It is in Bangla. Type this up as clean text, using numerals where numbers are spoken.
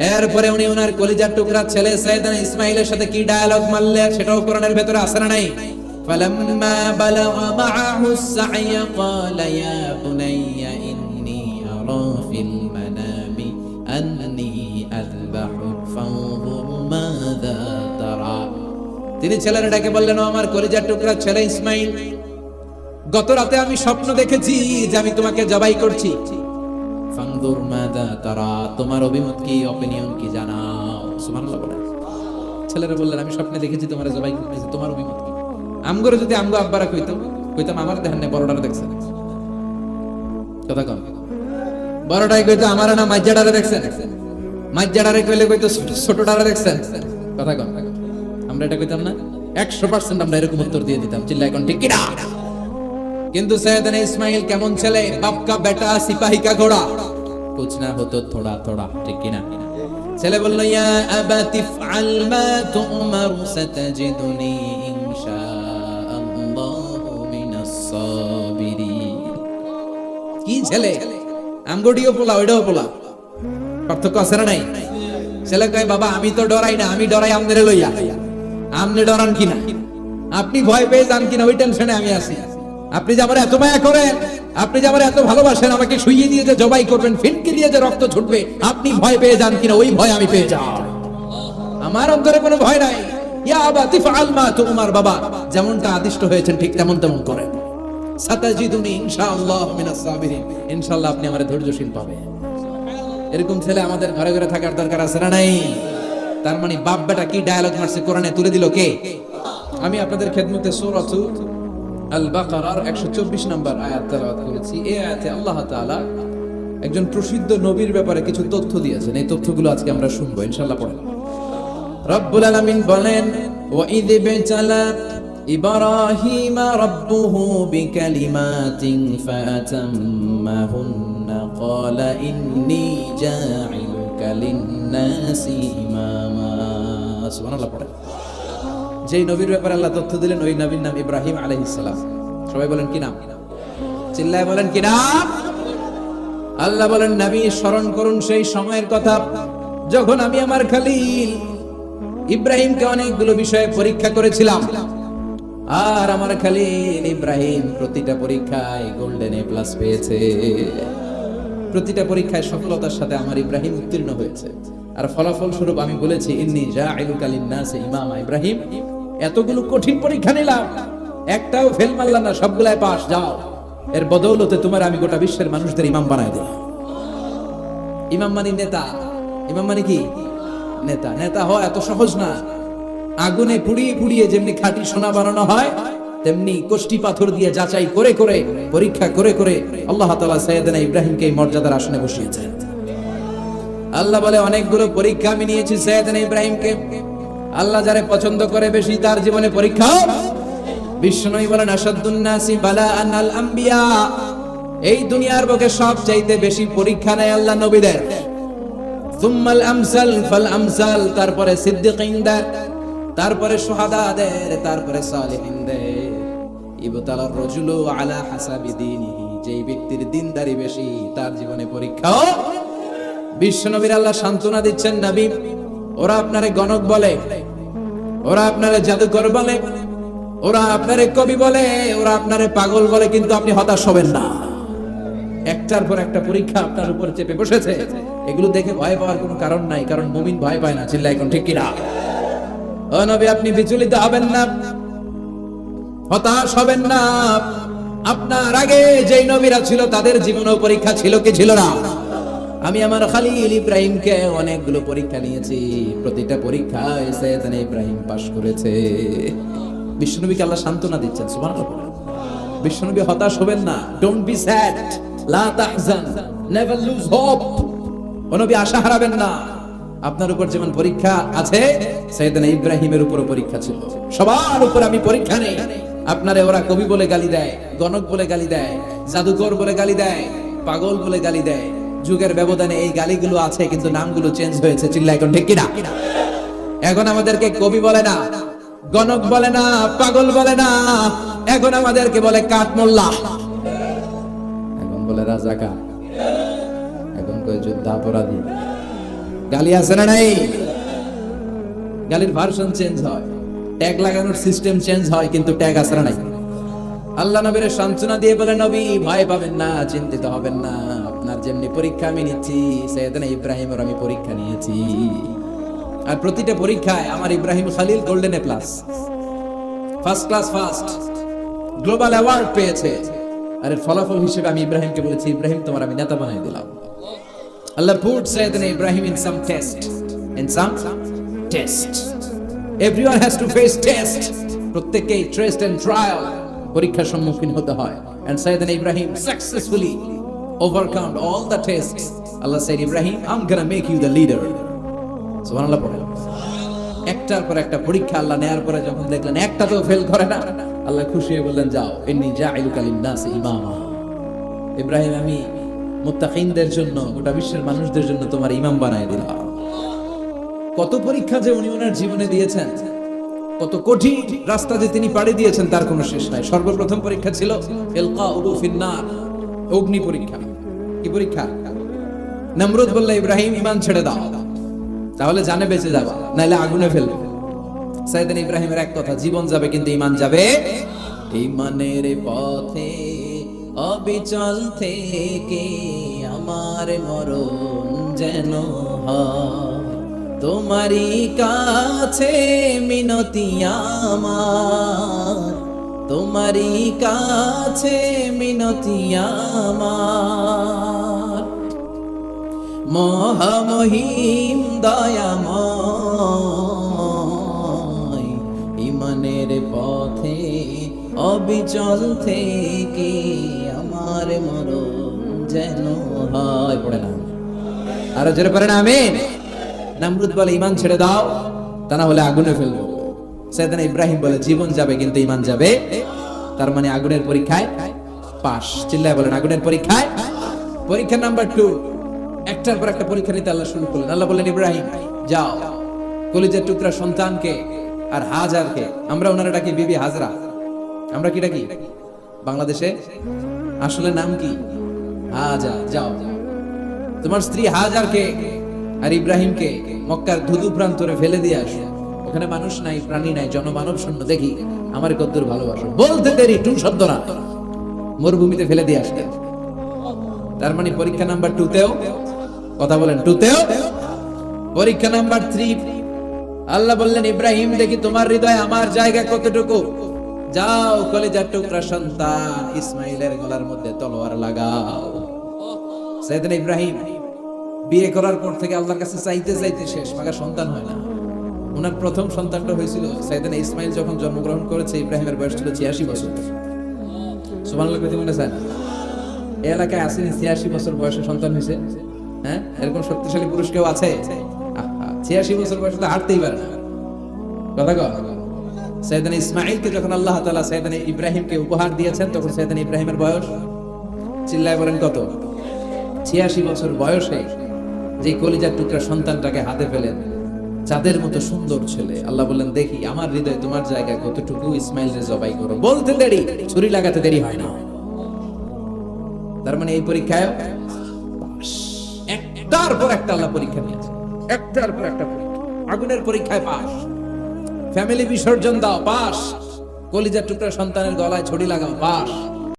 এরপরে উনি ওনার কলিজার টুকরা ছেলে সাইয়েদনা ইসমাঈলের সাথে কি ডায়ালগ মারলেন সেটাও কোরআনের ভেতরে আছে না নাই? ফালাম্মা বালাগা মাআহু السعي قال يا بني إني أرى في المنام أني أذبحك فانظر ماذا ترى। তিনি ছেলের ডাকে বললেন, ও আমার কলিজার টুকরা ছেলে ইসমাঈল, গত রাতে আমি স্বপ্ন দেখেছি যে আমি তোমাকে জবাই করছি। ফানদুর মাযা তারা, তোমার অভিমত কি, অপিনিয়ন কি জানাও। সুবহানাল্লাহ বলেন। ছেলেরা বললেন, আমি স্বপ্নে দেখেছি তোমার জবাই করতেছি, তোমার অভিমত কি? আমগরে যদি আমগো আব্বারা কইতাম আমার দেখেন না বড়টারে দেখছেন, কথা কম, বড়টাই কইতো আমার না মাইজাডারে দেখছেন, মাইজাডারে কইলে কইতো ছোটটারে দেখছেন, কথা কম। আমরা এটা কইতাম না? 100% আমরা এরকম উত্তর দিয়ে দিতাম, চিল্লা এখন ঠিক কিনা? কিন্তু সৈয়দনা ইসমাঈল কেমন ছেলে, বাপ কা বেটা সিপাহি কা ঘোড়া, কুছ না হতো থোড়া থোড়া, ঠিক কিনা? ছেলে বলল, ইয়া আবাতি ফআল মা তুমার সাতাজিদুনি ইনশাআল্লাহু মিনাস সাবিরিন। কি ছেলে, আমগডিও পোলা ওইটাও পোলা, পার্থক্য আছে না নাই? ছেলে কয়, বাবা আমি তো ডরাই না, আমি ডরাই আমনেরে লইয়া। আমনে ডরান কিনা, আপনি ভয় পেয়ে যান কিনা ওই টেনশনে আমি আছি। আপনি যে আমার এত মায়া করেন, আপনি যে আমার এত ভালোবাসেন, আমাকে শুইয়ে দিয়ে যে জবাই করবেন, ফিনকি দিয়ে যে রক্ত ছুটবে, আপনি ভয় পেয়ে যান কিনা ওই ভয় আমি পেয়ে যাই। আমার অন্তরে কোনো ভয় নাই। ইয়া আবাতি ফাআল মা তুমার, বাবা যেমনটা আদিষ্ট হয়েছেন ঠিক তেমন করেন। সাতাজিদুনি ইনশাআল্লাহ মিনাস সাবিরিন, ইনশাআল্লাহ আপনি আমারে ধৈর্যশীল পাবেন। এরকম ছেলে আমাদের ঘরে ঘরে থাকার দরকার আছে না নাই? তার মানে বাপ বেটা কি ডায়ালগ মারছে কোরআনে তুলে দিল কে? আমি আপনাদের খেদমতে সূরা আল বাকারার 124 নম্বর আয়াত তেলাওয়াত করেছি। এই আয়াতে আল্লাহ তাআলা একজন প্রসিদ্ধ নবীর ব্যাপারে কিছু তথ্য দিয়েছেন। এই তথ্যগুলো আজকে আমরা শুনবো ইনশাআল্লাহ। পড়েন। রব্বুল আলামিন বলেন, ওয়া ইয বিতালা ইব্রাহিম রাব্বুহু বিকালিমাতিন ফাতাম্মাহুন্না ক্বালা ইন্নী জাঈলুকা লিন-নাসি ইমামা। সুবহানাল্লাহ। পড়েন। যেই নবীর ব্যাপারে আল্লাহ তথ্য দিলেন ওই নবীর নাম ইব্রাহিম আলাইহিস সালাম। সবাই বলেন কি নাম? চিল্লায় বলেন কি নাম? আল্লাহ বলেন, নবী স্মরণ করুন সেই সময়ের কথা যখন আমি আমার খলিল ইব্রাহিমকে অনেকগুলো বিষয়ে পরীক্ষা করেছিলাম, আর আমার খলিল ইব্রাহিম প্রতিটা পরীক্ষায় গোল্ডেন এ প্লাস পেয়েছে। প্রতিটা পরীক্ষায় সফলতার সাথে আমার ইব্রাহিম উত্তীর্ণ হয়েছে। আর ফলাফল স্বরূপ আমি বলেছি, ইন্নী জাঈলুকা লিন-নাসি ইমামা। ইব্রাহিম, এতগুলো কঠিন পরীক্ষা নিলাম, একটাও ফেল মারলাম না, সবগুলাই পাস। যাও, এর বদৌলতে তোমার আমি গোটা বিশ্বের মানুষদের ইমাম বানায় দিলাম। ইমাম মানে নেতা। ইমাম মানে কি? নেতা। নেতা হওয়া এত সহজ না। আগুনে পুড়িয়ে পুড়িয়ে যেমনি খাঁটি সোনা বানানো হয়, তেমনি কষ্টি পাথর দিয়ে যাচাই করে করে, পরীক্ষা করে করে আল্লাহ তাআলা সাইয়েদনা ইব্রাহিমকে এই মর্যাদার আসনে বসিয়েছেন। আল্লাহ বলে, অনেকগুলো পরীক্ষা আমি নিয়েছি সাইয়েদনা ইব্রাহিমকে। আল্লাহ যারে পছন্দ করে বেশি তার জীবনে পরীক্ষা। বিশ্বনবী বলেন, আশাদ্দুন নাসি বালাআন আল আম্বিয়া। এই দুনিয়ার বুকে সবচাইতে বেশি পরীক্ষা নেয় আল্লাহ নবীদের। সুম্মাল আমসাল ফাল আমসাল, তারপরে সিদ্দিকিনদের, তারপরে শুহাদাদের, তারপরে সালিহিনদের। ইবতালার রাজুলু আলা হাসাবি দীনিহি, যেই ব্যক্তির দিনদারি বেশি তার জীবনে পরীক্ষা। বিশ্বনবীর আল্লাহ সান্ত্বনা দিচ্ছেন, নবী ওরা আপনারে গণক বলে, ওরা আপনারে জাদুকর বলে, ওরা আপনারে কবি বলে, ওরা আপনারে পাগল বলে, কিন্তু আপনি হতাশ হবেন না। একটার পর একটা পরীক্ষা আপনার উপর চেপে বসেছে। এগুলো দেখে ভয় পাওয়ার কোনো কারণ নাই, কারণ মুমিন ভয় পায় না। চিল্লা এখন ঠিক কিনা? ও নবী, আপনি বিচলিত হবেন না, হতাশ হবেন না। আপনার আগে যেই নবীরা ছিল তাদের জীবনেও পরীক্ষা ছিল কি ছিল না? আমি আমার খলিল ইব্রাহিমকে অনেকগুলো পরীক্ষা নিয়েছি, প্রতিটা পরীক্ষায় সাইয়েদনা ইব্রাহিম পাশ করেছে। বিশ্বনবীকে আল্লাহ সান্ত্বনা দিচ্ছেন। সুবহানাল্লাহ। বিশ্বনবী হতাশ হবেন না। ডোন্ট বি স্যাড, লা তাহজান, নেভার লুজ হোপ। ও নবী, আশা হারাবেন না। আপনার উপর যেমন পরীক্ষা আছে, সাইয়েদনা ইব্রাহিমের উপর পরীক্ষা ছিল। সবার উপর আমি পরীক্ষা নেই। আপনারে ওরা কবি বলে গালি দেয়, গণক বলে গালি দেয়, জাদুকর বলে গালি দেয়, পাগল বলে গালি দেয়। যুগের ব্যবধানে এই গালিগুলো আছে, কিন্তু নামগুলো চেঞ্জ হয়েছে। চিল্লা এখন ঠিক কিনা? এখন আমাদেরকে কবি বলে না, গণক বলে না, পাগল বলে না, এখন আমাদেরকে বলে কাঠমোল্লা, এখন বলে রাজাকার, এখন কয় যুদ্ধাপরাধী। গালি আছে না নাই? গালির ভার্সন চেঞ্জ হয়, ট্যাগ লাগানোর সিস্টেম চেঞ্জ হয়, কিন্তু ট্যাগ আছে না নাই? আল্লাহ নবীর সান্ত্বনা দিয়ে বলে, নবী ভয় পাবেন না, চিন্তিত হবেন না, আপনার যেমনি পরীক্ষা আমি নিচ্ছি, সাইয়েদনা ইব্রাহিমের আমি পরীক্ষা নিয়েছি। আর প্রতিটা পরীক্ষায় আমার Ibrahim Khalil golden A plus, first class first, global award পেয়েছে। আর এর ফলাফল হিসেবে আমি ইব্রাহিমকে বলেছি, ইব্রাহিম তোমার আমি নেতা বানিয়ে দিলাম। আল্লাহ put Sayyidina Ibrahim in some test, in some test. Everyone has to face test. প্রত্যেককেই টেস্ট এন্ড ট্রায়াল, পরীক্ষার সম্মুখীন হতে হয়। And Sayyidina Ibrahim successfully overcome all the tests. Allah said, Ibrahim, I'm gonna make you the leader. সুবহানাল্লাহ পড়েন। একটার পর একটা পরীক্ষা আল্লাহ নেয়ার পরে যখন দেখলেন একটাতেও ফেল করে না, আল্লাহ খুশি হয়ে বললেন, যাও, ইন্নী জাইলুকা লিন-নাসি ইমামা। ইব্রাহিম, আমি মুত্তাকিনদের জন্য, গোটা বিশ্বের মানুষদের জন্য তোমার ইমাম বানায় দিলাম। কত পরীক্ষা যে উনি ওনার জীবনে দিয়েছেন, কত কঠিন রাস্তা যে তিনি পাড়ি দিয়েছেন, তার কোনো শেষ নাই। সর্বপ্রথম পরীক্ষা ছিল ইলকাউহু ফিন-নার, অগ্নি পরীক্ষা। কি পরীক্ষা? নমরুদ বলল, ইব্রাহিম ঈমান ছেড়ে দাও, তাহলে জানে বেঁচে যাবা, নাইলে আগুনে ফেলবে। সাইয়েদনা ইব্রাহিমের এক কথা, জীবন যাবে কিন্তু ঈমান যাবে। ঈমানের পথে অবিচল থেকে আমার মরণ যেন হয়, তোমারই কাছে মিনতি আমার, তোমারই কাছে মিনতি আমার। মহামহিম দয়াময়, ঈমানের পথে অবিচল থেকে আমার মরণ যেন হয়। পড়ে না, আরো জোরে পড়ে না, আমিন। নমরুদ বলে, ঈমান ছেড়ে দাও, তা না হলে আগুনে ফেলবো। সাইয়েদনা ইব্রাহিম বলে, জীবন যাবে কিন্তু ঈমান যাবে। তার মানে আগুনের পরীক্ষায় পাস। চিল্লায় বলেন, আগুনের পরীক্ষায়। পরীক্ষা নাম্বার 2, একটার পর একটা পরীক্ষা নিতে আল্লাহ শুরু করলেন। আল্লাহ বললেন, ইব্রাহিম যাও, কলিজার টুকরা সন্তানকে আর হাজারকে, আমরা ওনারা ডাকি বিবি হাজরা, আমরা কি ডাকি বাংলাদেশে? আসলে নাম কি? হাজার। যাও, তোমার স্ত্রী হাজারকে আর ইব্রাহিমকে মক্কার ধুধু প্রান্তরে ফেলে দিয়ে আসো। ওখানে মানুষ নাই, প্রাণী নাই, জনমানব শূন্য, দেখি আমার কদ্দুর ভালোবাসো। বলতে দেরি, টু শব্দ না, মরুভূমিতে ফেলে দিয়ে আসতে। তার মানে পরীক্ষা নাম্বার 2তেও, কথা বলেন, 2তেও। পরীক্ষা নাম্বার 3, আল্লাহ বললেন, ইব্রাহিম দেখি তোমার হৃদয়ে আমার জায়গা কতটুকু। যাও, কলিজার টুকরা সন্তান ইসমাইলের গলার মধ্যে তলোয়ার লাগাও। সাইয়েদনা ইব্রাহিম বিয়ে করার পর থেকে আল্লাহর কাছে চাইতে চাইতে শেষ, মাগা সন্তান হয় না। ওনার প্রথম সন্তানটা হয়েছিল সাইয়েদনা ইসমাইল যখন জন্মগ্রহণ করেছে, ইব্রাহিমের বয়স ছিল 86 বছর। সুবহানাল্লাহ কইতে মনে চায়? এই এলাকায় আসেনি 86 বছর বয়সে সন্তান হয়েছে? হ্যাঁ, এরকম শক্তিশালী পুরুষ কেউ আছে? 86 বছর বয়সে তো হাঁটতেই পারে না। কথা কও। সাইয়েদনা ইসমাইলকে যখন আল্লাহ তাআলা সাইয়েদনা ইব্রাহিমকে উপহার দিয়েছেন, তখন সাইয়েদনা ইব্রাহিমের বয়স, চিল্লায় বলেন কত? 86 বছর বয়সে যে কলিজার টুকরা সন্তানটাকে হাতে পেলেন, চাঁদের মতো সুন্দর ছেলে। আল্লাহ বললেন, দেখি আমার হৃদয়ে তোমার জায়গা কতটুকু, ইসমাইলকে জবাই করো। বলতে দেরি, ছুরি লাগাতে দেরি হয় না। তার মানে এই পরীক্ষায় একটার পর একটা আল্লাহ পরীক্ষা নিয়েছে, একটার পর একটা পরীক্ষা। আগুনের পরীক্ষায় পাস, ফ্যামিলি বিসর্জন দাও, পাস। কলিজার টুকরা সন্তানের গলায় ছড়ি লাগাও, পাস।